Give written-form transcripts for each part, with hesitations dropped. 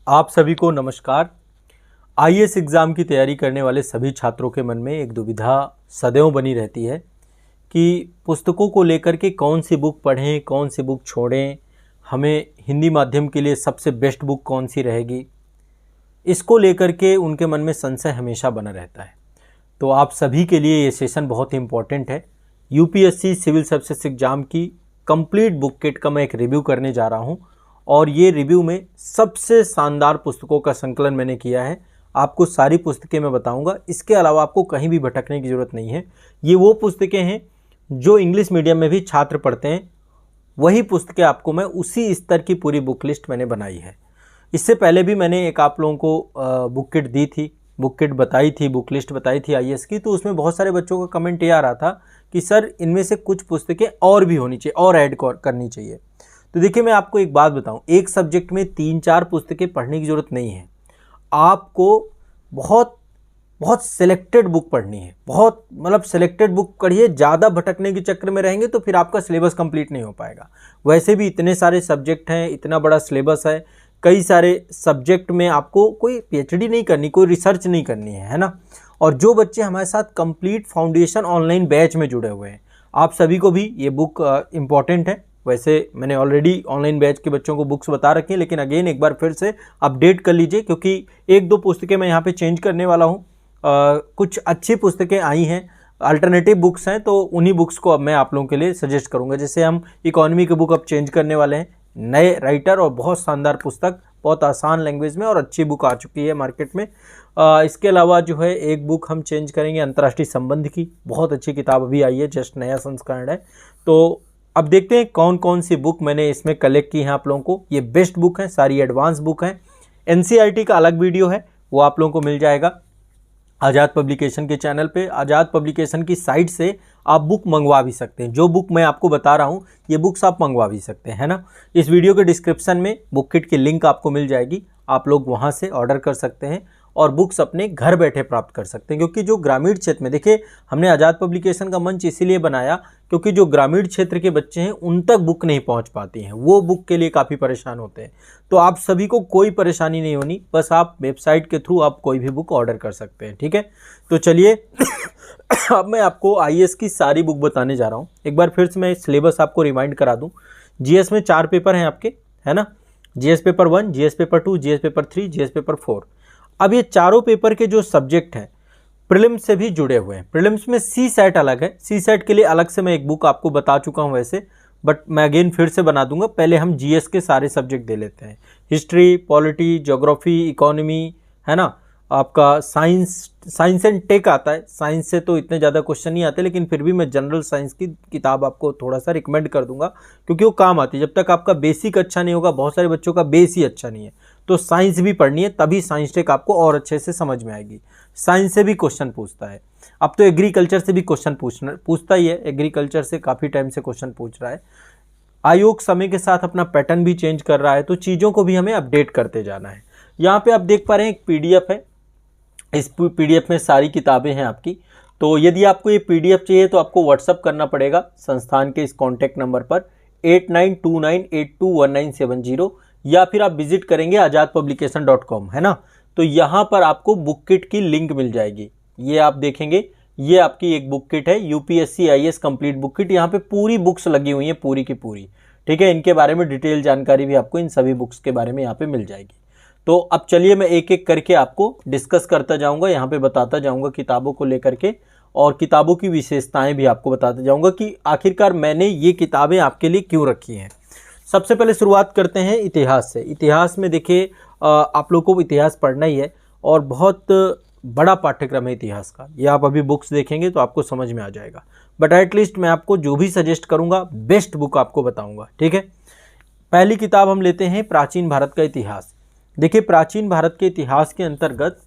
आप सभी को नमस्कार। आईएएस एग्ज़ाम की तैयारी करने वाले सभी छात्रों के मन में एक दुविधा सदैव बनी रहती है कि पुस्तकों को लेकर के कौन सी बुक पढ़ें, कौन सी बुक छोड़ें, हमें हिंदी माध्यम के लिए सबसे बेस्ट बुक कौन सी रहेगी। इसको लेकर के उनके मन में संशय हमेशा बना रहता है। तो आप सभी के लिए ये सेशन बहुत ही इम्पोर्टेंट है। यूपीएससी सिविल सर्विसेज एग्ज़ाम की कंप्लीट बुक किट का मैं एक रिव्यू करने जा रहा हूँ और ये रिव्यू में सबसे शानदार पुस्तकों का संकलन मैंने किया है। आपको सारी पुस्तकें मैं बताऊंगा, इसके अलावा आपको कहीं भी भटकने की ज़रूरत नहीं है। ये वो पुस्तकें हैं जो इंग्लिश मीडियम में भी छात्र पढ़ते हैं, वही पुस्तकें आपको मैं उसी स्तर की पूरी बुक लिस्ट मैंने बनाई है। इससे पहले भी मैंने एक आप लोगों को बुक किट दी थी, बुक किट बताई थी, बुक लिस्ट बताई थी आईएएस की। तो उसमें बहुत सारे बच्चों का कमेंट ये आ रहा था कि सर इनमें से कुछ पुस्तकें और भी होनी चाहिए और ऐड करनी चाहिए। तो देखिए, मैं आपको एक बात बताऊं, एक सब्जेक्ट में 3-4 पुस्तकें पढ़ने की ज़रूरत नहीं है। आपको बहुत बहुत सिलेक्टेड बुक पढ़नी है, बहुत सिलेक्टेड बुक पढ़िए। ज़्यादा भटकने के चक्कर में रहेंगे तो फिर आपका सिलेबस कंप्लीट नहीं हो पाएगा। वैसे भी इतने सारे सब्जेक्ट हैं, इतना बड़ा सिलेबस है, कई सारे सब्जेक्ट में आपको कोई पीएचडी नहीं करनी, कोई रिसर्च नहीं करनी है ना। और जो बच्चे हमारे साथ कंप्लीट फाउंडेशन ऑनलाइन बैच में जुड़े हुए हैं, आप सभी को भी ये बुक इम्पॉर्टेंट है। वैसे मैंने ऑलरेडी ऑनलाइन बैच के बच्चों को बुक्स बता रखी हैं, लेकिन अगेन एक बार फिर से अपडेट कर लीजिए, क्योंकि 1-2 पुस्तकें मैं यहाँ पे चेंज करने वाला हूँ। कुछ अच्छी पुस्तकें आई हैं, अल्टरनेटिव बुक्स हैं, तो उन्हीं बुक्स को अब मैं आप लोगों के लिए सजेस्ट करूँगा। जैसे हम इकोनॉमी की बुक अब चेंज करने वाले हैं, नए राइटर और बहुत शानदार पुस्तक, बहुत आसान लैंग्वेज में और अच्छी बुक आ चुकी है मार्केट में। इसके अलावा जो है एक बुक हम चेंज करेंगे अंतर्राष्ट्रीय संबंध की, बहुत अच्छी किताब अभी आई है, जस्ट नया संस्करण है। तो अब देखते हैं कौन कौन सी बुक मैंने इसमें कलेक्ट की हैं आप लोगों को। ये बेस्ट बुक है, सारी एडवांस बुक हैं। एनसीईआरटी का अलग वीडियो है, वो आप लोगों को मिल जाएगा आज़ाद पब्लिकेशन के चैनल पे। आज़ाद पब्लिकेशन की साइट से आप बुक मंगवा भी सकते हैं। जो बुक मैं आपको बता रहा हूँ ये बुक्स आप मंगवा भी सकते हैं, है ना। इस वीडियो के डिस्क्रिप्शन में बुक किट की लिंक आपको मिल जाएगी, आप लोग वहाँ से ऑर्डर कर सकते हैं और बुक्स अपने घर बैठे प्राप्त कर सकते हैं। क्योंकि जो ग्रामीण क्षेत्र में, देखिए हमने आज़ाद पब्लिकेशन का मंच इसीलिए बनाया क्योंकि जो ग्रामीण क्षेत्र के बच्चे हैं उन तक बुक नहीं पहुंच पाती हैं, वो बुक के लिए काफ़ी परेशान होते हैं। तो आप सभी को कोई परेशानी नहीं होनी, बस आप वेबसाइट के थ्रू आप कोई भी बुक ऑर्डर कर सकते हैं, ठीक है। तो चलिए अब मैं आपको आईएएस की सारी बुक बताने जा रहा हूँ। एक बार फिर से मैं सिलेबस आपको रिमाइंड करा दूँ। जीएस में 4 पेपर हैं आपके, है ना। GS paper 1, GS paper 2, GS paper 3, GS paper 4। अब ये चारों पेपर के जो सब्जेक्ट हैं प्रीलिम्स से भी जुड़े हुए हैं। प्रीलिम्स में सी सेट अलग है, सी सेट के लिए अलग से मैं एक बुक आपको बता चुका हूँ वैसे, बट मैं अगेन फिर से बना दूंगा। पहले हम जीएस के सारे सब्जेक्ट दे लेते हैं, हिस्ट्री, पॉलिटी, ज्योग्राफी, इकोनॉमी, है ना। आपका साइंस एंड टेक आता है। साइंस से तो इतने ज़्यादा क्वेश्चन नहीं आते, लेकिन फिर भी मैं जनरल साइंस की किताब आपको थोड़ा सा रिकमेंड कर दूंगा, क्योंकि वो काम आती है। जब तक आपका बेसिक अच्छा नहीं होगा, बहुत सारे बच्चों का बेस ही अच्छा नहीं है, तो साइंस भी पढ़नी है, तभी साइंस टेक आपको और अच्छे से समझ में आएगी। साइंस से भी क्वेश्चन पूछता है, अब तो एग्रीकल्चर से भी क्वेश्चन पूछता ही है। एग्रीकल्चर से काफ़ी टाइम से क्वेश्चन पूछ रहा है। आयोग समय के साथ अपना पैटर्न भी चेंज कर रहा है, तो चीज़ों को भी हमें अपडेट करते जाना है। यहाँ पे आप देख पा रहे हैं एक पीडीएफ है, इस पीडीएफ में सारी किताबें हैं आपकी। तो यदि आपको ये पीडीएफ चाहिए तो आपको व्हाट्सअप करना पड़ेगा संस्थान के इस कॉन्टैक्ट नंबर पर 8929821970, या फिर आप विजिट करेंगे azadpublication.com, है ना। तो यहाँ पर आपको बुक किट की लिंक मिल जाएगी। ये आप देखेंगे, ये आपकी एक बुक किट है, UPSC IAS complete book kit. यहाँ पे पूरी बुक्स लगी हुई हैं, पूरी की पूरी, ठीक है। इनके बारे में डिटेल जानकारी भी आपको इन सभी बुक्स के बारे में यहाँ पे मिल जाएगी। तो अब चलिए मैं एक एक करके आपको डिस्कस करता जाऊँगा, यहाँ पे बताता जाऊँगा किताबों को लेकर के, और किताबों की विशेषताएँ भी आपको बताता जाऊँगा कि आखिरकार मैंने ये किताबें आपके लिए क्यों रखी हैं। सबसे पहले शुरुआत करते हैं इतिहास से। इतिहास में देखिए आप लोग को इतिहास पढ़ना ही है और बहुत बड़ा पाठ्यक्रम है इतिहास का। ये आप अभी बुक्स देखेंगे तो आपको समझ में आ जाएगा, बट एटलीस्ट मैं आपको जो भी सजेस्ट करूंगा बेस्ट बुक आपको बताऊंगा, ठीक है। पहली किताब हम लेते हैं प्राचीन भारत का इतिहास। देखिए, प्राचीन भारत के इतिहास के अंतर्गत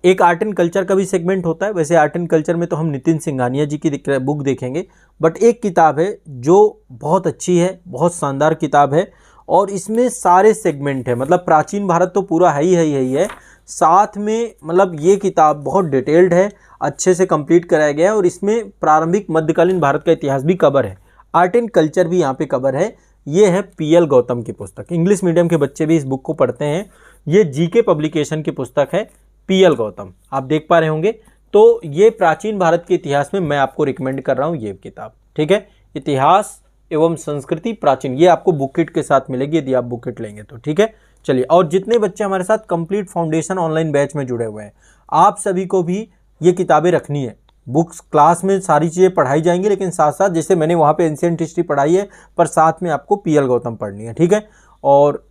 एक आर्ट एंड कल्चर का भी सेगमेंट होता है। वैसे आर्ट एंड कल्चर में तो हम नितिन सिंघानिया जी की बुक देखेंगे, बट एक किताब है जो बहुत अच्छी है, बहुत शानदार किताब है, और इसमें सारे सेगमेंट है। प्राचीन भारत तो पूरा है ही है, साथ में ये किताब बहुत डिटेल्ड है, अच्छे से कंप्लीट कराया गया है, और इसमें प्रारंभिक मध्यकालीन भारत का इतिहास भी कवर है, आर्ट एंड कल्चर भी यहाँ पे कवर है। ये है पीएल गौतम की पुस्तक। इंग्लिश मीडियम के बच्चे भी इस बुक को पढ़ते हैं, ये जीके पब्लिकेशन की पुस्तक है, पीएल गौतम, आप देख पा रहे होंगे। तो ये प्राचीन भारत के इतिहास में मैं आपको रिकमेंड कर रहा हूँ ये किताब, ठीक है। इतिहास एवं संस्कृति प्राचीन, ये आपको बुक किट के साथ मिलेगी यदि आप बुक किट लेंगे तो, ठीक है। चलिए, और जितने बच्चे हमारे साथ कंप्लीट फाउंडेशन ऑनलाइन बैच में जुड़े हुए हैं, आप सभी को भी ये किताबें रखनी है। बुक्स क्लास में सारी चीज़ें पढ़ाई जाएंगी, लेकिन साथ साथ जैसे मैंने वहाँ पे एंशिएंट हिस्ट्री पढ़ाई है, पर साथ में आपको पीएल गौतम पढ़नी है, ठीक है। और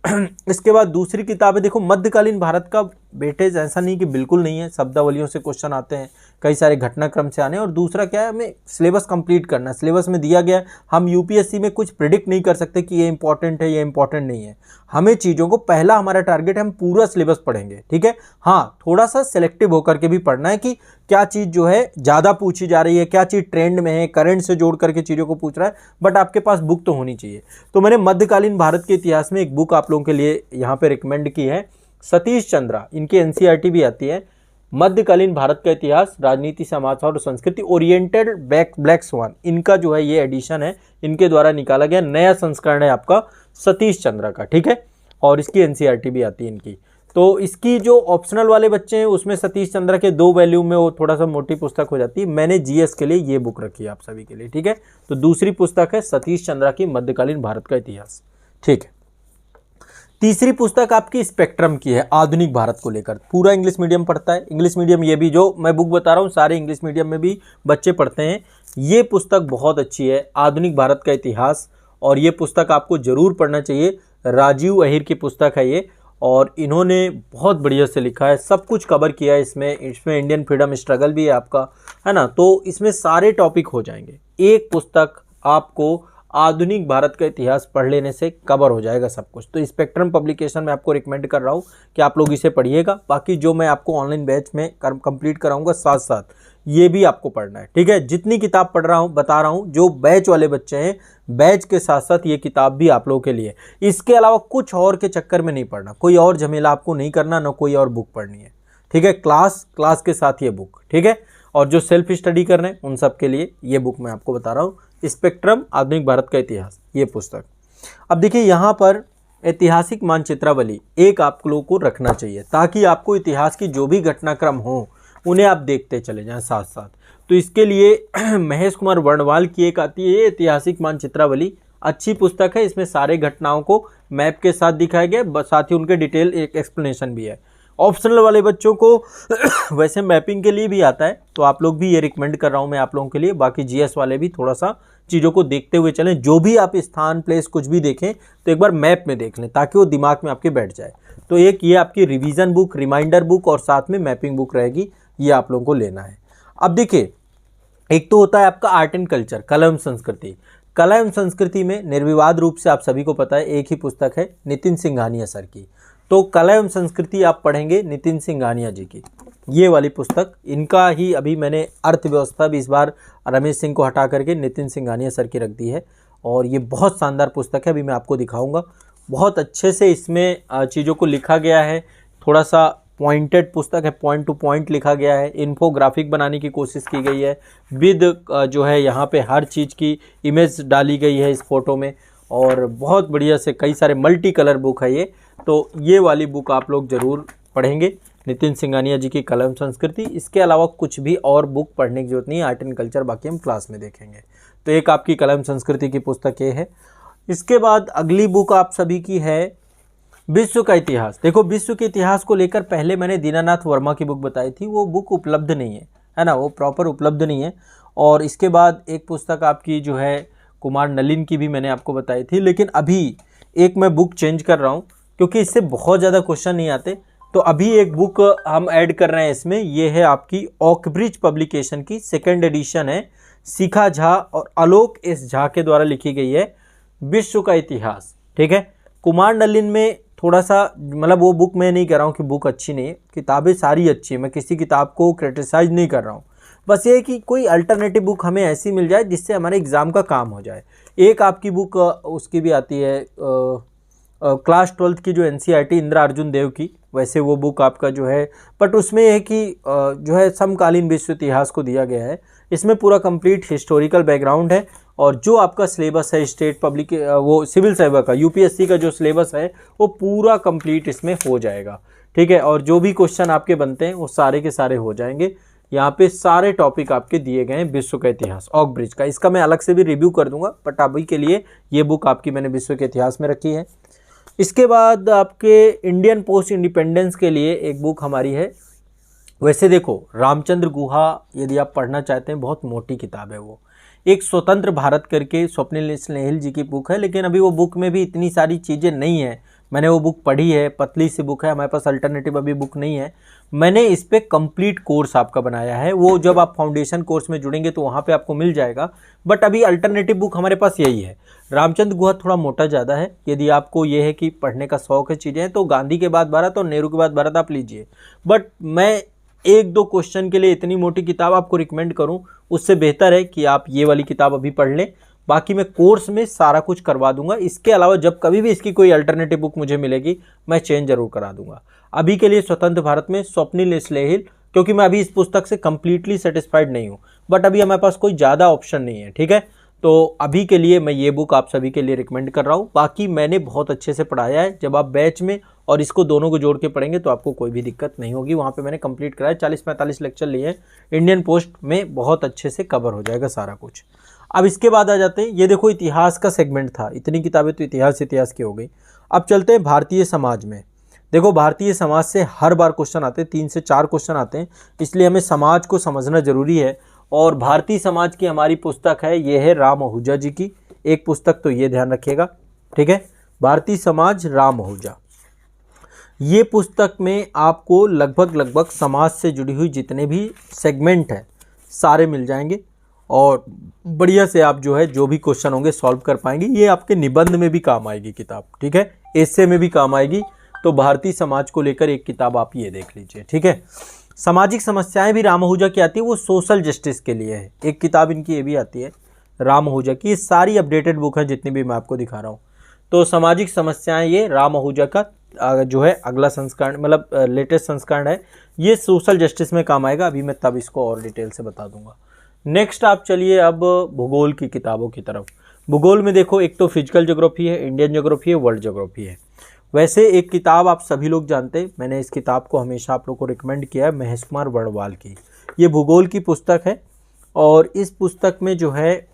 इसके बाद दूसरी किताबें देखो, मध्यकालीन भारत का वेटेज ऐसा नहीं कि बिल्कुल नहीं है, शब्दावलियों से क्वेश्चन आते हैं, कई सारे घटनाक्रम से आने, और दूसरा क्या है, हमें सिलेबस कंप्लीट करना है। सिलेबस में दिया गया है, हम यूपीएससी में कुछ प्रिडिक्ट नहीं कर सकते कि ये इंपॉर्टेंट है, ये इंपॉर्टेंट नहीं है। हमें चीज़ों को, पहला हमारा टारगेट है हम पूरा सिलेबस पढ़ेंगे, ठीक है। हाँ, थोड़ा सा सेलेक्टिव होकर के भी पढ़ना है कि क्या चीज़ जो है ज़्यादा पूछी जा रही है, क्या चीज़ ट्रेंड में है, करंट से जोड़ करके चीज़ों को पूछ रहा है, बट आपके पास बुक तो होनी चाहिए। तो मैंने मध्यकालीन भारत के इतिहास में एक बुक आप लोगों के लिए यहाँ पे रिकमेंड की है, सतीश चंद्रा, इनकी एनसीईआरटी भी आती है, मध्यकालीन भारत का इतिहास, राजनीति, समाचार और संस्कृति, ओरिएंटेड ब्लैक स्वान, इनका जो है ये एडिशन है, इनके द्वारा निकाला गया नया संस्करण है आपका सतीश चंद्रा का, ठीक है। और इसकी एनसीईआरटी भी आती है इनकी। तो इसकी जो ऑप्शनल वाले बच्चे हैं उसमें सतीश चंद्रा के 2 वैल्यूम में वो थोड़ा सा मोटी पुस्तक हो जाती है। मैंने जीएस के लिए ये बुक रखी है आप सभी के लिए, ठीक है। तो दूसरी पुस्तक है सतीश चंद्रा की मध्यकालीन भारत का इतिहास, ठीक है। तीसरी पुस्तक आपकी स्पेक्ट्रम की है, आधुनिक भारत को लेकर, पूरा इंग्लिश मीडियम पढ़ता है। इंग्लिश मीडियम, ये भी जो मैं बुक बता रहा हूँ सारे इंग्लिश मीडियम में भी बच्चे पढ़ते हैं। ये पुस्तक बहुत अच्छी है, आधुनिक भारत का इतिहास, और ये पुस्तक आपको जरूर पढ़ना चाहिए। राजीव अहिर की पुस्तक है ये, और इन्होंने बहुत बढ़िया से लिखा है, सब कुछ कवर किया है इसमें इंडियन फ्रीडम स्ट्रगल भी है आपका, है ना। तो इसमें सारे टॉपिक हो जाएंगे। एक पुस्तक आपको आधुनिक भारत का इतिहास पढ़ लेने से कवर हो जाएगा सब कुछ। तो स्पेक्ट्रम पब्लिकेशन में आपको रिकमेंड कर रहा हूँ कि आप लोग इसे पढ़िएगा। बाकी जो मैं आपको ऑनलाइन बैच में कंप्लीट कराऊंगा, साथ साथ ये भी आपको पढ़ना है, ठीक है। जितनी किताब पढ़ रहा हूँ, बता रहा हूँ, जो बैच वाले बच्चे हैं, बैच के साथ साथ ये किताब भी आप लोगों के लिए। इसके अलावा कुछ और के चक्कर में नहीं पढ़ना, कोई और झमेला आपको नहीं करना, ना कोई और बुक पढ़नी है, ठीक है। क्लास के साथ ये बुक, ठीक है। और जो सेल्फ स्टडी कर रहे हैं उन सब के लिए ये बुक मैं आपको बता रहा हूँ, स्पेक्ट्रम आधुनिक भारत का इतिहास, ये पुस्तक। अब देखिए, यहाँ पर ऐतिहासिक मानचित्रावली एक आप लोगों को रखना चाहिए, ताकि आपको इतिहास की जो भी घटनाक्रम हो उन्हें आप देखते चले जाएं साथ साथ। तो इसके लिए महेश कुमार वर्णवाल की एक आती है ऐतिहासिक मानचित्रावली, अच्छी पुस्तक है। इसमें सारे घटनाओं को मैप के साथ दिखाया गया, साथ ही उनके डिटेल एक एक्सप्लेनेशन भी है। ऑप्शनल वाले बच्चों को वैसे मैपिंग के लिए भी आता है, तो आप लोग भी ये रिकमेंड कर रहा हूँ मैं आप लोगों के लिए। बाकी जीएस वाले भी थोड़ा सा चीज़ों को देखते हुए चलें, जो भी आप स्थान, प्लेस कुछ भी देखें तो एक बार मैप में देख लें, ताकि वो दिमाग में आपके बैठ जाए। तो एक ये आपकी रिवीजन बुक, रिमाइंडर बुक और साथ में मैपिंग बुक रहेगी, ये आप लोगों को लेना है। अब देखिए, एक तो होता है आपका आर्ट एंड कल्चर, कला एवं संस्कृति। कला एवं संस्कृति में निर्विवाद रूप से आप सभी को पता है एक ही पुस्तक है, नितिन सिंघानिया सर की। तो कला एवं संस्कृति आप पढ़ेंगे नितिन सिंघानिया जी की, ये वाली पुस्तक। इनका ही अभी मैंने अर्थव्यवस्था भी इस बार रमेश सिंह को हटा करके नितिन सिंघानिया सर की रख दी है, और ये बहुत शानदार पुस्तक है, अभी मैं आपको दिखाऊंगा। बहुत अच्छे से इसमें चीज़ों को लिखा गया है, थोड़ा सा पॉइंटेड पुस्तक है, पॉइंट टू पॉइंट लिखा गया है, इन्फोग्राफिक बनाने की कोशिश की गई है, विद जो है यहाँ पे हर चीज़ की इमेज डाली गई है इस फोटो में, और बहुत बढ़िया से कई सारे मल्टी कलर बुक है ये। तो ये वाली बुक आप लोग ज़रूर पढ़ेंगे, नितिन सिंघानिया जी की कला एवं संस्कृति। इसके अलावा कुछ भी और बुक पढ़ने की जरूरत नहीं है, आर्ट एंड कल्चर बाकी हम क्लास में देखेंगे। तो एक आपकी कला एवं संस्कृति की पुस्तक ये है। इसके बाद अगली बुक आप सभी की है विश्व का इतिहास। देखो, विश्व के इतिहास को लेकर पहले मैंने दीनानाथ वर्मा की बुक बताई थी, वो बुक उपलब्ध नहीं है ना, वो प्रॉपर उपलब्ध नहीं है। और इसके बाद एक पुस्तक आपकी जो है कुमार नलिन की भी मैंने आपको बताई थी, लेकिन अभी एक मैं बुक चेंज कर रहा हूँ क्योंकि इससे बहुत ज़्यादा क्वेश्चन नहीं आते। तो अभी एक बुक हम ऐड कर रहे हैं इसमें, ये है आपकी ऑकब्रिज पब्लिकेशन की 2nd एडिशन है, शिखा झा और आलोक एस झा के द्वारा लिखी गई है, विश्व का इतिहास, ठीक है। कुमार नलिन में थोड़ा सा, मतलब वो बुक मैं नहीं कह रहा हूँ कि बुक अच्छी नहीं है, किताबें सारी अच्छी है, मैं किसी किताब को क्रिटिसाइज नहीं कर रहा हूँ, बस ये है कि कोई अल्टरनेटिव बुक हमें ऐसी मिल जाए जिससे हमारे एग्ज़ाम का काम हो जाए। एक आपकी बुक उसकी भी आती है क्लास 12th की जो एनसीईआरटी इंदिरा अर्जुन देव की, वैसे वो बुक आपका जो है, बट उसमें है कि जो है समकालीन विश्व इतिहास को दिया गया है। इसमें पूरा कंप्लीट हिस्टोरिकल बैकग्राउंड है और जो आपका सिलेबस है स्टेट पब्लिक वो सिविल सर्वर का यूपीएससी का जो सिलेबस है वो पूरा कंप्लीट इसमें हो जाएगा, ठीक है। और जो भी क्वेश्चन आपके बनते हैं वो सारे के सारे हो जाएंगे। यहाँ पे सारे टॉपिक आपके दिए गए हैं विश्व का इतिहास ऑक ब्रिज का, इसका मैं अलग से भी रिव्यू कर दूंगा, बट अभी के लिए ये बुक आपकी मैंने विश्व के इतिहास में रखी है। इसके बाद आपके इंडियन पोस्ट इंडिपेंडेंस के लिए एक बुक हमारी है। वैसे देखो रामचंद्र गुहा यदि आप पढ़ना चाहते हैं, बहुत मोटी किताब है वो, एक स्वतंत्र भारत करके स्वप्निल स्नेहिल जी की बुक है, लेकिन अभी वो बुक में भी इतनी सारी चीज़ें नहीं है। मैंने वो बुक पढ़ी है, पतली सी बुक है, हमारे पास अल्टरनेटिव अभी बुक नहीं है। मैंने इस पे कंप्लीट कोर्स आपका बनाया है, वो जब आप फाउंडेशन कोर्स में जुड़ेंगे तो वहाँ पे आपको मिल जाएगा, बट अभी अल्टरनेटिव बुक हमारे पास यही है। रामचंद्र गुहा थोड़ा मोटा ज़्यादा है, यदि आपको ये है कि पढ़ने का शौक है चीज़ें, तो गांधी के बाद भारत और नेहरू के बाद भारत आप लीजिए, बट मैं एक दो क्वेश्चन के लिए इतनी मोटी किताब आपको रिकमेंड करूं, उससे बेहतर है कि आप ये वाली किताब अभी पढ़ लें। बाकी मैं कोर्स में सारा कुछ करवा दूंगा, इसके अलावा जब कभी भी इसकी कोई अल्टरनेटिव बुक मुझे मिलेगी मैं चेंज जरूर करा दूंगा। अभी के लिए स्वतंत्र भारत में स्वप्निल स्नेहिल, क्योंकि मैं अभी इस पुस्तक से कंप्लीटली सेटिस्फाइड नहीं हूँ, बट अभी हमारे पास कोई ज़्यादा ऑप्शन नहीं है, ठीक है। तो अभी के लिए मैं ये बुक आप सभी के लिए रिकमेंड कर रहा हूँ। बाकी मैंने बहुत अच्छे से पढ़ाया है, जब आप बैच में और इसको दोनों को जोड़ के पढ़ेंगे तो आपको कोई भी दिक्कत नहीं होगी। वहाँ पे मैंने कंप्लीट कराया, 40-45 लेक्चर लिए हैं, इंडियन पोस्ट में बहुत अच्छे से कवर हो जाएगा सारा कुछ। अब इसके बाद आ जाते हैं, ये देखो इतिहास का सेगमेंट था, इतनी किताबें तो इतिहास की हो गई। अब चलते हैं भारतीय समाज में। देखो भारतीय समाज से हर बार क्वेश्चन आते हैं, 3 से 4 क्वेश्चन आते हैं, इसलिए हमें समाज को समझना जरूरी है। और भारतीय समाज की हमारी पुस्तक है, ये है राम आहूजा जी की एक पुस्तक, तो ये ध्यान रखिएगा, ठीक है। भारतीय समाज राम आहूजा, ये पुस्तक में आपको लगभग समाज से जुड़ी हुई जितने भी सेगमेंट हैं सारे मिल जाएंगे और बढ़िया से आप जो है जो भी क्वेश्चन होंगे सॉल्व कर पाएंगे। ये आपके निबंध में भी काम आएगी किताब, ठीक है, एस्से में भी काम आएगी। तो भारतीय समाज को लेकर एक किताब आप ये देख लीजिए, ठीक है। सामाजिक समस्याएं भी राम आहूजा की आती है, वो सोशल जस्टिस के लिए है। एक किताब इनकी ये भी आती है राम आहूजा की, ये सारी अपडेटेड बुक है जितनी भी मैं आपको दिखा रहा हूँ। तो सामाजिक समस्याएं ये राम आहूजा का जो है अगला संस्करण, मतलब लेटेस्ट संस्करण है, ये सोशल जस्टिस में काम आएगा। अभी मैं तब इसको और डिटेल से बता दूंगा। नेक्स्ट आप चलिए अब भूगोल की किताबों की तरफ। भूगोल में देखो एक तो फिजिकल ज्योग्राफी है, इंडियन ज्योग्राफी है, वर्ल्ड ज्योग्राफी है। वैसे एक किताब आप सभी लोग जानते हैं, मैंने इस किताब को हमेशा आप लोग को रिकमेंड किया है, महेश कुमार वर्णवाल की। ये भूगोल की पुस्तक है और इस पुस्तक में जो है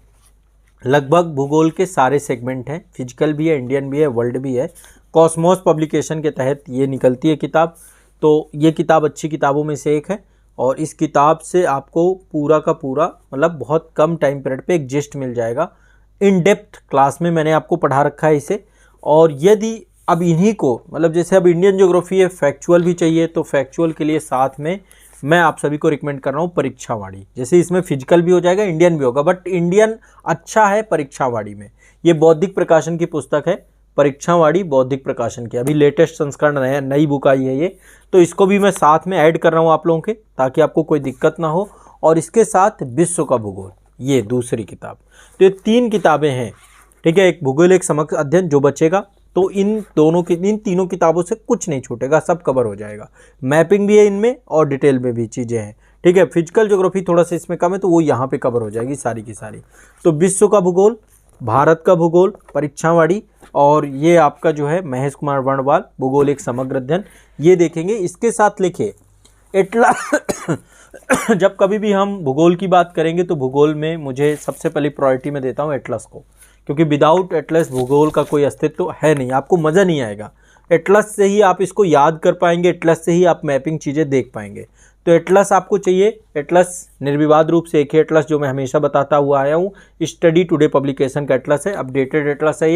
लगभग भूगोल के सारे सेगमेंट हैं, फिजिकल भी है, इंडियन भी है, वर्ल्ड भी है। कॉस्मोस पब्लिकेशन के तहत ये निकलती है किताब, तो ये किताब अच्छी किताबों में से एक है। और इस किताब से आपको पूरा का पूरा मतलब बहुत कम टाइम पीरियड पे एक जिस्ट मिल जाएगा। इन डेप्थ क्लास में मैंने आपको पढ़ा रखा है इसे। और यदि अब इन्हीं को मतलब जैसे अब इंडियन ज्योग्राफी है, फैक्चुअल भी चाहिए, तो फैक्चुअल के लिए साथ में मैं आप सभी को रिकमेंड कर रहा हूँ परीक्षावाड़ी। जैसे इसमें फिजिकल भी हो जाएगा, इंडियन भी होगा, बट इंडियन अच्छा है परीक्षावाड़ी में। ये बौद्धिक प्रकाशन की पुस्तक है, परीक्षावाड़ी बौद्धिक प्रकाशन की, अभी लेटेस्ट संस्करण नई बुक आई है ये, तो इसको भी मैं साथ में ऐड कर रहा हूँ आप लोगों के, ताकि आपको कोई दिक्कत ना हो। और इसके साथ विश्व का भूगोल, ये दूसरी किताब। तो ये 3 किताबें हैं, ठीक है। एक भूगोल, एक समग्र अध्ययन जो बचेगा, तो इन तीनों किताबों से कुछ नहीं छूटेगा, सब कवर हो जाएगा। मैपिंग भी है इनमें और डिटेल में भी चीज़ें हैं, ठीक है। फिजिकल ज्योग्राफी थोड़ा सा इसमें कम है, तो वो यहाँ पे कवर हो जाएगी सारी की सारी। तो विश्व का भूगोल, भारत का भूगोल, परीक्षावाड़ी, और ये आपका जो है महेश कुमार वर्णवाल भूगोल एक समग्र अध्ययन, ये देखेंगे। इसके साथ लिखिए एटलस जब कभी भी हम भूगोल की बात करेंगे तो भूगोल में मुझे सबसे पहले प्रायोरिटी में देता हूँ एटलस को, क्योंकि विदाउट एटलस भूगोल का कोई अस्तित्व है नहीं, आपको मज़ा नहीं आएगा। एटलस से ही आप इसको याद कर पाएंगे, एटलस से ही आप मैपिंग चीज़ें देख पाएंगे। तो एटलस आपको चाहिए, एटलस निर्विवाद रूप से एक ही एटलस जो मैं हमेशा बताता हुआ आया हूँ, स्टडी टुडे पब्लिकेशन का एटलस है, अपडेटेड एटलस है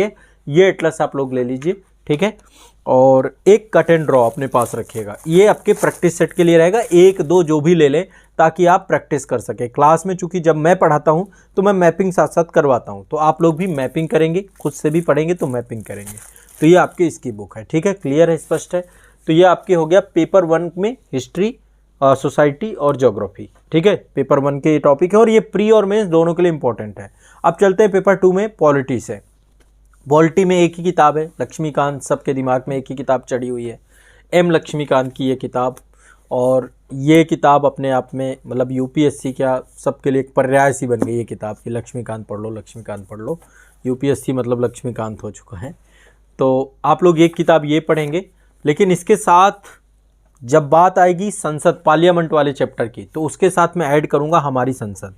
ये एटलस आप लोग ले लीजिए, ठीक है। और एक कट एंड ड्रॉ अपने पास रखिएगा, ये आपके प्रैक्टिस सेट के लिए रहेगा, 1-2 जो भी ले लें ताकि आप प्रैक्टिस कर सकें क्लास में। चूंकि जब मैं पढ़ाता हूं तो मैं मैपिंग साथ साथ करवाता हूं, तो आप लोग भी मैपिंग करेंगे, खुद से भी पढ़ेंगे तो मैपिंग करेंगे। तो ये आपकी इसकी बुक है, ठीक है, क्लियर है, स्पष्ट है। तो ये आपके हो गया पेपर 1 में हिस्ट्री, सोसाइटी और ज्योग्राफी, ठीक है, पेपर 1 के टॉपिक है, और ये प्री और मेंस दोनों के लिए इंपॉर्टेंट है। अब चलते हैं पेपर 2 में, पॉलिटिक्स है। पॉलिटी में एक ही किताब है, लक्ष्मीकांत, सबके दिमाग में एक ही किताब चढ़ी हुई है, एम लक्ष्मीकांत की ये किताब। और ये किताब अपने आप में मतलब यूपीएससी क्या सबके लिए एक पर्याय सी बन गई ये किताब कि लक्ष्मीकांत पढ़ लो, लक्ष्मीकांत पढ़ लो। यूपीएससी मतलब लक्ष्मीकांत हो चुका है। तो आप लोग एक किताब ये पढ़ेंगे, लेकिन इसके साथ जब बात आएगी संसद पार्लियामेंट वाले चैप्टर की तो उसके साथ मैं ऐड करूँगा हमारी संसद।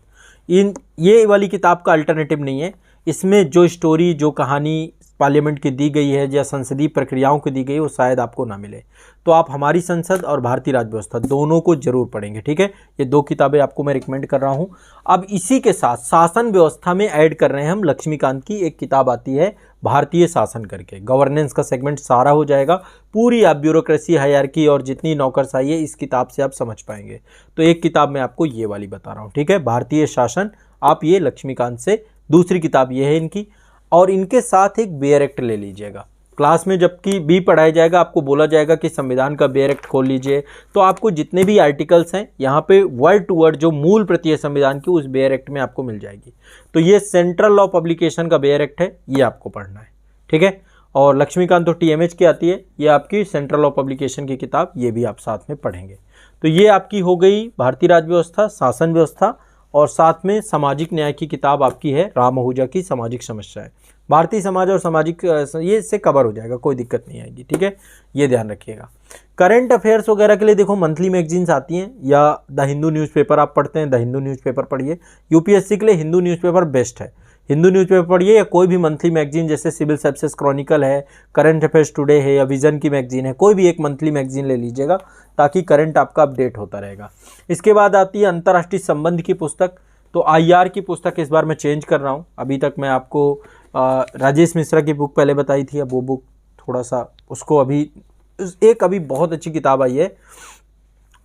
ये वाली किताब का अल्टरनेटिव नहीं है, इसमें जो स्टोरी जो कहानी पार्लियामेंट की दी गई है या संसदीय प्रक्रियाओं की दी गई है वो शायद आपको ना मिले। तो आप हमारी संसद और भारतीय राज्य व्यवस्था दोनों को जरूर पढ़ेंगे, ठीक है। ये 2 किताबें आपको मैं रिकमेंड कर रहा हूँ। अब इसी के साथ शासन व्यवस्था में ऐड कर रहे हैं हम लक्ष्मीकांत की एक किताब आती है भारतीय शासन करके, गवर्नेंस का सेगमेंट सारा हो जाएगा। पूरी आप ब्यूरोक्रेसी, हायरार्की और जितनी नौकरशाही है इस किताब से आप समझ पाएंगे। तो एक किताब मैं आपको ये वाली बता रहा हूँ, ठीक है, भारतीय शासन। आप ये लक्ष्मीकांत से दूसरी किताब ये है इनकी। और इनके साथ एक बेयर एक्ट ले लीजिएगा। क्लास में जबकि बी पढ़ाया जाएगा आपको बोला जाएगा कि संविधान का बेयर एक्ट खोल लीजिए, तो आपको जितने भी आर्टिकल्स हैं यहाँ पे वर्ड टू वर्ड जो मूल प्रति है संविधान की उस बेयर एक्ट में आपको मिल जाएगी। तो ये सेंट्रल लॉ पब्लिकेशन का बेयर एक्ट है, ये आपको पढ़ना है, ठीक है। और लक्ष्मीकांत तो टीएमएच की आती है, ये आपकी सेंट्रल लॉ पब्लिकेशन की किताब, ये भी आप साथ में पढ़ेंगे। तो ये आपकी हो गई भारतीय राज्य व्यवस्था, शासन व्यवस्था, और साथ में सामाजिक न्याय की किताब आपकी है राम आहूजा की सामाजिक समस्याएं। भारतीय समाज और सामाजिक ये इससे कवर हो जाएगा, कोई दिक्कत नहीं आएगी, ठीक है, ये ध्यान रखिएगा। करंट अफेयर्स वगैरह के लिए देखो मंथली मैगजीन्स आती हैं या द हिंदू न्यूज़पेपर आप पढ़ते हैं, द हिंदू न्यूज़पेपर पढ़िए। यूपीएससी के लिए हिंदू न्यूज़पेपर बेस्ट है, हिंदू न्यूज़पेपर पढ़िए या कोई भी मंथली मैगजीन जैसे सिविल सर्विसेज क्रॉनिकल है, करंट अफेयर्स टुडे है या विजन की मैगजीन है, कोई भी एक मंथली मैगजीन ले लीजिएगा ताकि करंट आपका अपडेट होता रहेगा। इसके बाद आती है अंतर्राष्ट्रीय संबंध की पुस्तक। तो आईआर की पुस्तक इस बार मैं चेंज कर रहा हूँ। अभी तक मैं आपको राजेश मिश्रा की बुक पहले बताई थी, अब वो बुक थोड़ा सा उसको अभी बहुत अच्छी किताब आई है,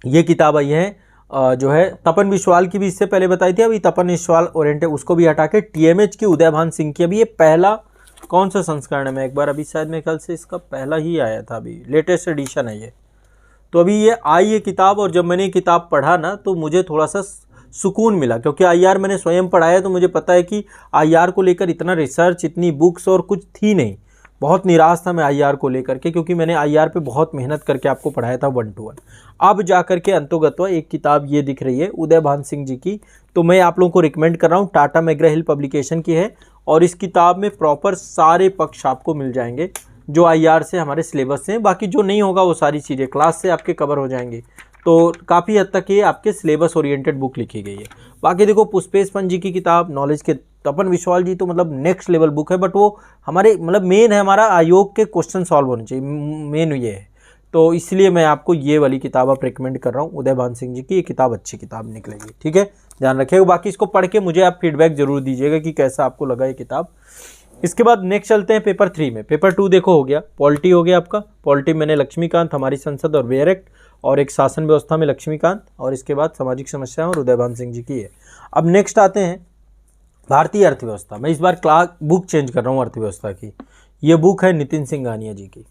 ये किताब आई है जो है तपन विश्वाल की भी इससे पहले बताई थी। अभी तपन विश्वाल ओरिएंटेड उसको भी हटा के टीएमएच की उदयभान सिंह की, अभी ये पहला कौन सा संस्करण है, मैं एक बार अभी शायद मेरे ख्याल से इसका पहला ही आया था, अभी लेटेस्ट एडिशन है ये। तो अभी ये आई ये किताब, और जब मैंने किताब पढ़ा ना तो मुझे थोड़ा सा सुकून मिला, क्योंकि आईआर मैंने स्वयं पढ़ा है तो मुझे पता है कि आईआर को लेकर इतना रिसर्च, इतनी बुक्स और कुछ थी नहीं। बहुत निराश था मैं आईआर को लेकर के, क्योंकि मैंने आईआर पे बहुत मेहनत करके आपको पढ़ाया था 1 to 1। अब जा करके अंतोगत्वा एक किताब ये दिख रही है उदयभान सिंह जी की, तो मैं आप लोगों को रिकमेंड कर रहा हूँ, टाटा मैग्रा हिल पब्लिकेशन की है। और इस किताब में प्रॉपर सारे पक्ष आपको मिल जाएंगे जो आईआर से हमारे सिलेबस से हैं। बाकी जो नहीं होगा वो सारी चीज़ें क्लास से आपके कवर हो जाएंगी। तो काफ़ी हद तक ये आपके सिलेबस ओरिएंटेड बुक लिखी गई है। बाकी देखो पुष्पेश पंत जी की किताब नॉलेज के, तपन विश्वाल जी तो मतलब नेक्स्ट लेवल बुक है, बट वो हमारे मतलब मेन है हमारा आयोग के क्वेश्चन सॉल्व होने चाहिए, मेन ये है। तो इसलिए मैं आपको ये वाली किताब आप रिकमेंड कर रहा हूँ उदयभान सिंह जी की, ये किताब अच्छी किताब निकलेगी, ठीक है, ध्यान रखिएगा। बाकी इसको पढ़ के मुझे आप फीडबैक जरूर दीजिएगा कि कैसा आपको लगा ये किताब। इसके बाद नेक्स्ट चलते हैं पेपर 3 में। पेपर 2 देखो हो गया, पॉलिटी हो गया आपका। पॉलिटी मैंने लक्ष्मीकांत, हमारी संसद और बेयर एक्ट, और एक शासन व्यवस्था में लक्ष्मीकांत, और इसके बाद सामाजिक समस्याएं और उदयभान सिंह जी की है। अब नेक्स्ट आते हैं भारतीय अर्थव्यवस्था। मैं इस बार क्लास बुक चेंज कर रहा हूँ अर्थव्यवस्था की। ये बुक है नितिन सिंघानिया जी की।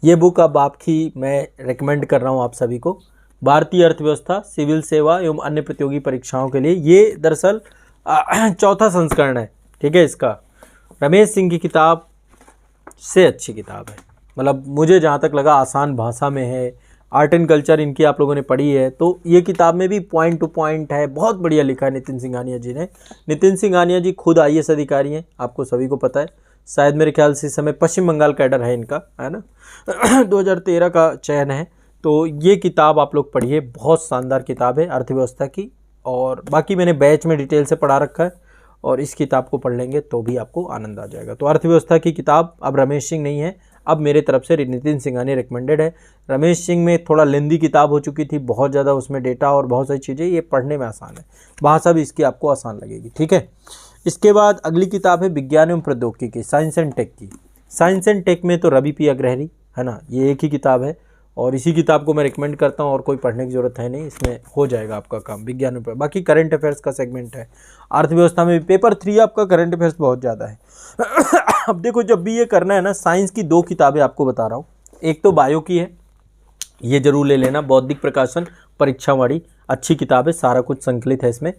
ये बुक अब आपकी मैं रेकमेंड कर रहा हूँ आप सभी को, भारतीय अर्थव्यवस्था सिविल सेवा एवं अन्य प्रतियोगी परीक्षाओं के लिए। ये दरअसल 4था संस्करण है, ठीक है। इसका रमेश सिंह की किताब से अच्छी किताब है, मतलब मुझे जहाँ तक लगा आसान भाषा में है। आर्ट एंड कल्चर इनकी आप लोगों ने पढ़ी है, तो ये किताब में भी पॉइंट टू पॉइंट है, बहुत बढ़िया लिखा है नितिन सिंघानिया जी ने। नितिन सिंघानिया जी खुद आईएएस अधिकारी हैं, आपको सभी को पता है। शायद मेरे ख्याल से इस समय पश्चिम बंगाल कैडर है इनका, है ना 2013 का चयन है। तो ये किताब आप लोग पढ़िए, बहुत शानदार किताब है अर्थव्यवस्था की। और बाकी मैंने बैच में डिटेल से पढ़ा रखा है, और इस किताब को पढ़ लेंगे तो भी आपको आनंद आ जाएगा। तो अर्थव्यवस्था की किताब अब रमेश सिंह नहीं है, अब मेरे तरफ से नितिन सिंघानिया रिकमेंडेड है। रमेश सिंह में थोड़ा लेंदी किताब हो चुकी थी, बहुत ज़्यादा उसमें डेटा और बहुत सारी चीज़ें, ये पढ़ने में आसान है, भाषा भी इसकी आपको आसान लगेगी, ठीक है। इसके बाद अगली किताब है विज्ञान एवं प्रौद्योगिकी, साइंस एंड टेक की। साइंस एंड टेक में तो रवि पी अग्रहरी है ना, ये एक ही किताब है, और इसी किताब को मैं रिकमेंड करता हूँ, और कोई पढ़ने की ज़रूरत है नहीं, इसमें हो जाएगा आपका काम विज्ञान में। बाकी करंट अफेयर्स का सेगमेंट है अर्थव्यवस्था में। पेपर 3 आपका करंट अफेयर्स बहुत ज़्यादा है। अब देखो जब भी ये करना है ना, साइंस की 2 किताबें आपको बता रहा हूँ। एक तो बायो की है, ये जरूर ले लेना, बौद्धिक प्रकाशन परीक्षावाड़ी, अच्छी किताब है, सारा कुछ संकलित है इसमें,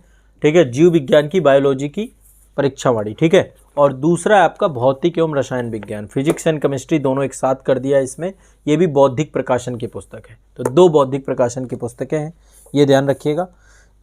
ठीक है। जीव विज्ञान की, बायोलॉजी की परीक्षावाड़ी, ठीक है। और दूसरा है आपका भौतिक एवं रसायन विज्ञान, फिजिक्स एंड केमिस्ट्री दोनों एक साथ कर दिया इसमें। ये भी बौद्धिक प्रकाशन की पुस्तक है, तो 2 बौद्धिक प्रकाशन की पुस्तकें हैं, ये ध्यान रखिएगा।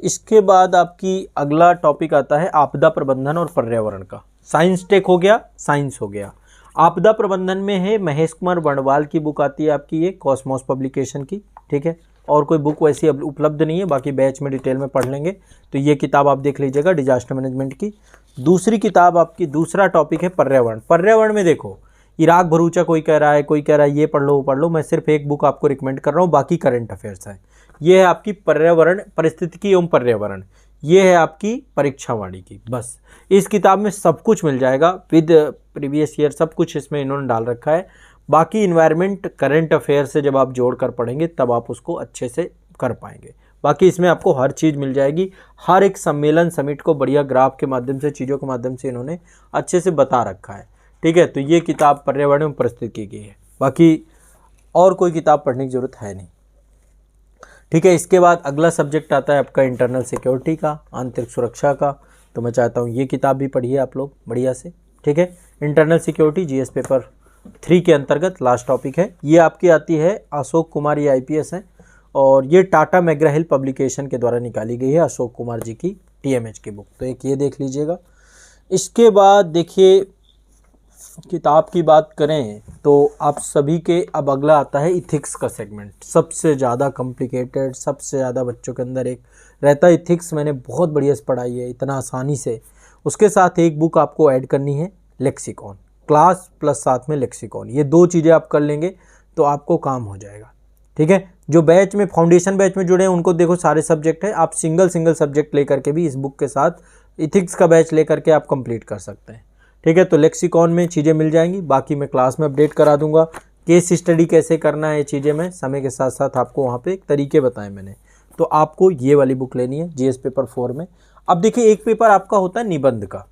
इसके बाद आपकी अगला टॉपिक आता है आपदा प्रबंधन और पर्यावरण का। साइंस टेक हो गया, साइंस हो गया। आपदा प्रबंधन में है महेश कुमार वर्णवाल की बुक आती है आपकी, ये कॉस्मोस पब्लिकेशन की, ठीक है। और कोई बुक वैसी उपलब्ध नहीं है, बाकी बैच में डिटेल में पढ़ लेंगे। तो ये किताब आप देख लीजिएगा डिजास्टर मैनेजमेंट की। दूसरी किताब आपकी, दूसरा टॉपिक है पर्यावरण। पर्यावरण में देखो इराक भरूचा कोई कह रहा है, कोई कह रहा है ये पढ़ लो वो पढ़ लो, मैं सिर्फ एक बुक आपको रिकमेंड कर रहा हूँ, बाकी करंट अफेयर्स है। ये है आपकी पर्यावरण, पारिस्थितिकी एवं पर्यावरण, ये है आपकी परीक्षावाणी की। बस इस किताब में सब कुछ मिल जाएगा विद प्रीवियस ईयर, सब कुछ इसमें इन्होंने डाल रखा है। बाकी इन्वायरमेंट करंट अफेयर से जब आप जोड़ कर पढ़ेंगे तब आप उसको अच्छे से कर पाएंगे। बाकी इसमें आपको हर चीज़ मिल जाएगी, हर एक सम्मेलन समिट को बढ़िया ग्राफ के माध्यम से, चीज़ों के माध्यम से इन्होंने अच्छे से बता रखा है, ठीक है। तो ये किताब पर्यावरण एवं पारिस्थितिकी की है, बाकी और कोई किताब पढ़ने की जरूरत है नहीं, ठीक है। इसके बाद अगला सब्जेक्ट आता है आपका इंटरनल सिक्योरिटी का, आंतरिक सुरक्षा का। तो मैं चाहता हूँ ये किताब भी पढ़िए आप लोग बढ़िया से, ठीक है। इंटरनल सिक्योरिटी जीएस पेपर 3 के अंतर्गत लास्ट टॉपिक है। ये आपकी आती है अशोक कुमार, ये आईपीएस हैं, और ये टाटा मैग्रा-हिल पब्लिकेशन के द्वारा निकाली गई है, अशोक कुमार जी की टीएमएच की बुक। तो एक ये देख लीजिएगा। इसके बाद देखिए किताब की बात करें तो आप सभी के अब अगला आता है इथिक्स का सेगमेंट, सबसे ज़्यादा कॉम्प्लिकेटेड, सबसे ज़्यादा बच्चों के अंदर एक रहता है इथिक्स। मैंने बहुत बढ़िया से पढ़ाई है इतना आसानी से। उसके साथ एक बुक आपको ऐड करनी है लेक्सिकॉन, क्लास प्लस साथ में लेक्सिकॉन, ये 2 चीज़ें आप कर लेंगे तो आपको काम हो जाएगा, ठीक है। जो बैच में फाउंडेशन बैच में जुड़े हैं उनको देखो सारे सब्जेक्ट है, आप सिंगल सब्जेक्ट लेकर के भी इस बुक के साथ इथिक्स का बैच लेकर के आप कंप्लीट कर सकते हैं, ठीक है। तो लेक्सिकॉन में चीज़ें मिल जाएंगी, बाकी मैं क्लास में अपडेट करा दूंगा। केस स्टडी कैसे करना है, ये चीज़ें मैं समय के साथ साथ आपको वहाँ पे तरीके बताए मैंने। तो आपको ये वाली बुक लेनी है जीएस पेपर 4 में। अब देखिए एक पेपर आपका होता है निबंध का।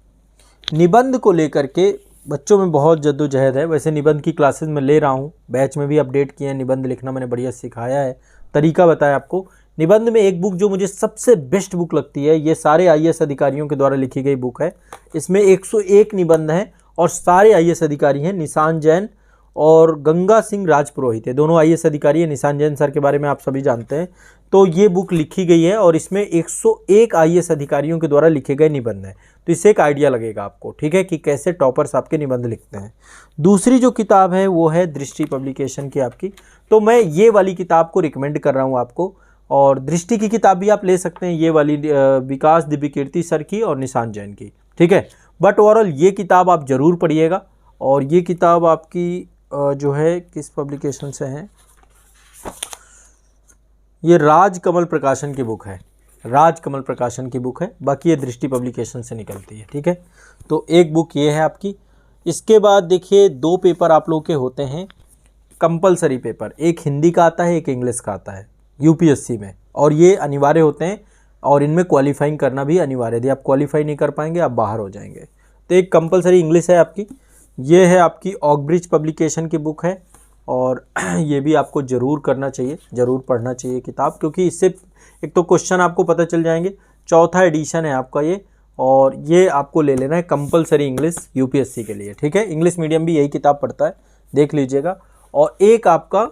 निबंध को लेकर के बच्चों में बहुत जद्दोजहद है। वैसे निबंध की क्लासेस मैं ले रहा हूँ, बैच में भी अपडेट किए हैं, निबंध लिखना मैंने बढ़िया सिखाया है, तरीका बताया आपको। निबंध में एक बुक जो मुझे सबसे बेस्ट बुक लगती है, ये सारे आईएएस अधिकारियों के द्वारा लिखी गई बुक है। इसमें 101 निबंध हैं और सारे आईएएस अधिकारी हैं, निशान जैन और गंगा सिंह राजपुरोहित है, दोनों आईएएस अधिकारी हैं। निशान जैन सर के बारे में आप सभी जानते हैं। तो ये बुक लिखी गई है और इसमें 101 आईएएस अधिकारियों के द्वारा लिखे गए निबंध हैं। तो इससे एक आइडिया लगेगा आपको, ठीक है, कि कैसे टॉपर्स आपके निबंध लिखते हैं। दूसरी जो किताब है वो है दृष्टि पब्लिकेशन की आपकी। तो मैं ये वाली किताब को रिकमेंड कर रहा हूँ आपको, और दृष्टि की किताब भी आप ले सकते हैं, ये वाली विकास दिव्यकीर्ति सर की और निशान जैन की, ठीक है। बट ओवरऑल ये किताब आप ज़रूर पढ़िएगा। और ये किताब आपकी जो है किस पब्लिकेशन से है, ये राजकमल प्रकाशन की बुक है, राजकमल प्रकाशन की बुक है। बाकी ये दृष्टि पब्लिकेशन से निकलती है, ठीक है। तो एक बुक ये है आपकी। इसके बाद देखिए 2 पेपर आप लोग के होते हैं कंपलसरी पेपर, एक हिंदी का आता है, एक इंग्लिश का आता है यूपीएससी में, और ये अनिवार्य होते हैं और इनमें क्वालिफाइंग करना भी अनिवार्य है। यदि आप क्वालिफाई नहीं कर पाएंगे आप बाहर हो जाएंगे। तो एक कंपलसरी इंग्लिश है आपकी, ये है आपकी ऑकब्रिज पब्लिकेशन की बुक है, और ये भी आपको ज़रूर करना चाहिए, ज़रूर पढ़ना चाहिए किताब, क्योंकि इससे एक तो क्वेश्चन आपको पता चल जाएंगे। 4था एडिशन है आपका ये, और ये आपको ले लेना है कंपलसरी इंग्लिश यूपीएससी के लिए, ठीक है। इंग्लिश मीडियम भी यही किताब पढ़ता है, देख लीजिएगा। और एक आपका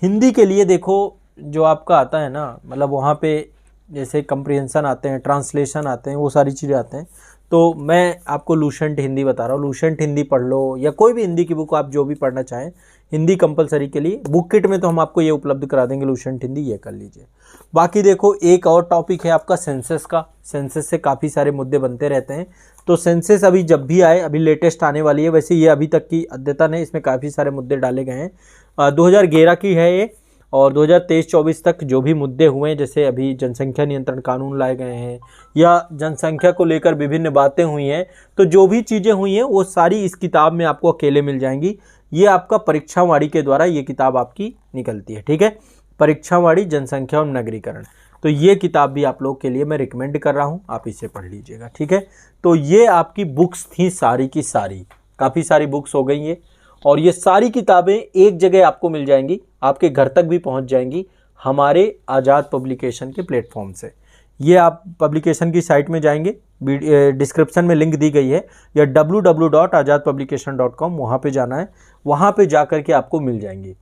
हिंदी के लिए देखो जो आपका आता है ना, मतलब वहाँ पे जैसे कंप्रीहेंशन आते हैं, ट्रांसलेशन आते हैं, वो सारी चीज़ें आते हैं। तो मैं आपको लूसेंट हिंदी बता रहा हूँ, लूसेंट हिंदी पढ़ लो, या कोई भी हिंदी की बुक आप जो भी पढ़ना चाहें, हिंदी कंपलसरी के लिए बुक किट में तो हम आपको ये उपलब्ध करा देंगे, लूसेंट हिंदी, ये कर लीजिए। बाकी देखो एक और टॉपिक है आपका सेंसस का। सेंसस से काफ़ी सारे मुद्दे बनते रहते हैं, तो सेंसस अभी जब भी आए, अभी लेटेस्ट आने वाली है, वैसे ये अभी तक की अद्यतन है, इसमें काफ़ी सारे मुद्दे डाले गए हैं। 2011 की है ये, और 2023-24 तक जो भी मुद्दे हुए हैं, जैसे अभी जनसंख्या नियंत्रण कानून लाए गए हैं, या जनसंख्या को लेकर विभिन्न बातें हुई हैं, तो जो भी चीज़ें हुई हैं वो सारी इस किताब में आपको अकेले मिल जाएंगी। ये आपका परीक्षावाणी के द्वारा ये किताब आपकी निकलती है, ठीक है। परीक्षावाणी जनसंख्या और नगरीकरण, तो ये किताब भी आप लोग के लिए मैं रिकमेंड कर रहा हूँ, आप इसे पढ़ लीजिएगा, ठीक है। तो ये आपकी बुक्स थी सारी की सारी, काफ़ी सारी बुक्स हो गई ये, और ये सारी किताबें एक जगह आपको मिल जाएंगी, आपके घर तक भी पहुंच जाएंगी हमारे आज़ाद पब्लिकेशन के प्लेटफॉर्म से। ये आप पब्लिकेशन की साइट में जाएंगे, डिस्क्रिप्शन में लिंक दी गई है, या www.azadpublication.com, वहाँ पे जाना है, वहाँ पे जा कर के आपको मिल जाएंगी।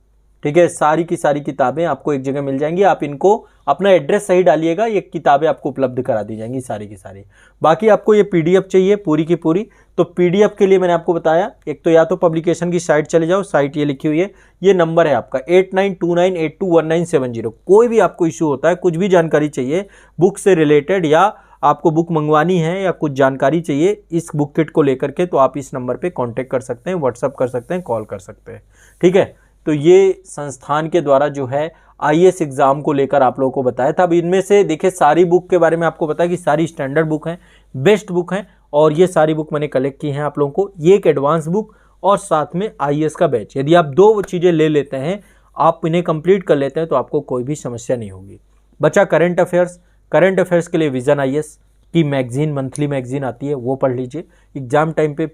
ठीक है, सारी की सारी किताबें आपको एक जगह मिल जाएंगी। आप इनको अपना एड्रेस सही डालिएगा, ये किताबें आपको उपलब्ध करा दी जाएंगी सारी की सारी। बाकी आपको ये पीडीएफ चाहिए पूरी की पूरी, तो पीडीएफ के लिए मैंने आपको बताया, एक तो या तो पब्लिकेशन की साइट चले जाओ, साइट ये लिखी हुई है, ये नंबर है आपका 8929821970। कोई भी आपको इशू होता है, कुछ भी जानकारी चाहिए बुक से रिलेटेड, या आपको बुक मंगवानी है, या कुछ जानकारी चाहिए इस बुक किट को लेकर के, तो आप इस नंबर पे कांटेक्ट कर सकते हैं, व्हाट्सअप कर सकते हैं, कॉल कर सकते हैं। ठीक है, तो ये संस्थान के द्वारा जो है आईएएस एग्जाम को लेकर आप लोगों को बताया था। अब इनमें से देखिए सारी बुक के बारे में आपको पता है कि सारी स्टैंडर्ड बुक हैं, बेस्ट बुक हैं, और ये सारी बुक मैंने कलेक्ट की हैं आप लोगों को। ये एक एडवांस बुक और साथ में आईएएस का बैच, यदि आप दो चीज़ें ले लेते हैं, आप इन्हें कंप्लीट कर लेते हैं, तो आपको कोई भी समस्या नहीं होगी। बचा करंट अफेयर्स। करंट अफेयर्स के लिए विजन आईएएस की मैगजीन, मंथली मैगजीन आती है, वो पढ़ लीजिए। एग्जाम टाइम पे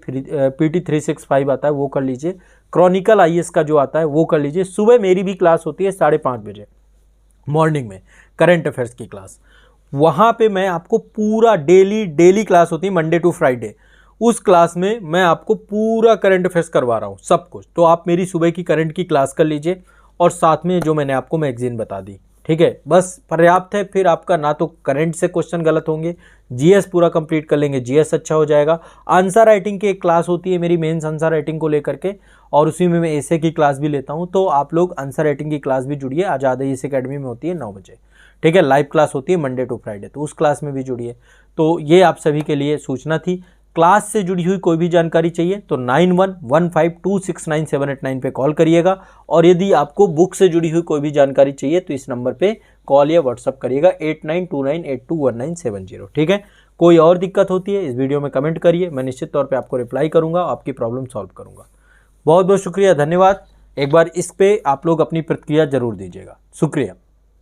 PT 365 आता है, वो कर लीजिए। क्रॉनिकल आईएएस का जो आता है वो कर लीजिए। सुबह मेरी भी क्लास होती है 5:30 बजे मॉर्निंग में, करंट अफेयर्स की क्लास। वहाँ पे मैं आपको पूरा डेली क्लास होती है, मंडे टू फ्राइडे। उस क्लास में मैं आपको पूरा करंट अफेयर्स करवा रहा हूँ, सब कुछ। तो आप मेरी सुबह की करंट की क्लास कर लीजिए, और साथ में जो मैंने आपको मैगजीन बता दी, ठीक है, बस पर्याप्त है। फिर आपका ना तो करंट से क्वेश्चन गलत होंगे, जीएस पूरा कंप्लीट कर लेंगे, जीएस अच्छा हो जाएगा। आंसर राइटिंग की एक क्लास होती है मेरी, मेंस आंसर राइटिंग को लेकर के, और उसी में मैं एसे की क्लास भी लेता हूं। तो आप लोग आंसर राइटिंग की क्लास भी जुड़िए, आज़ाद आईएएस एकेडमी में होती है 9 बजे। ठीक है, लाइव क्लास होती है मंडे टू फ्राइडे, तो उस क्लास में भी जुड़िए। तो ये आप सभी के लिए सूचना थी। क्लास से जुड़ी हुई कोई भी जानकारी चाहिए तो 9115269789 पे कॉल करिएगा, और यदि आपको बुक से जुड़ी हुई कोई भी जानकारी चाहिए तो इस नंबर पे कॉल या व्हाट्सअप करिएगा 8929821970। ठीक है, कोई और दिक्कत होती है इस वीडियो में कमेंट करिए, मैं निश्चित तौर पे आपको रिप्लाई करूंगा, आपकी प्रॉब्लम सॉल्व करूंगा। बहुत बहुत शुक्रिया, धन्यवाद। एक बार इस पे आप लोग अपनी प्रतिक्रिया जरूर दीजिएगा। शुक्रिया।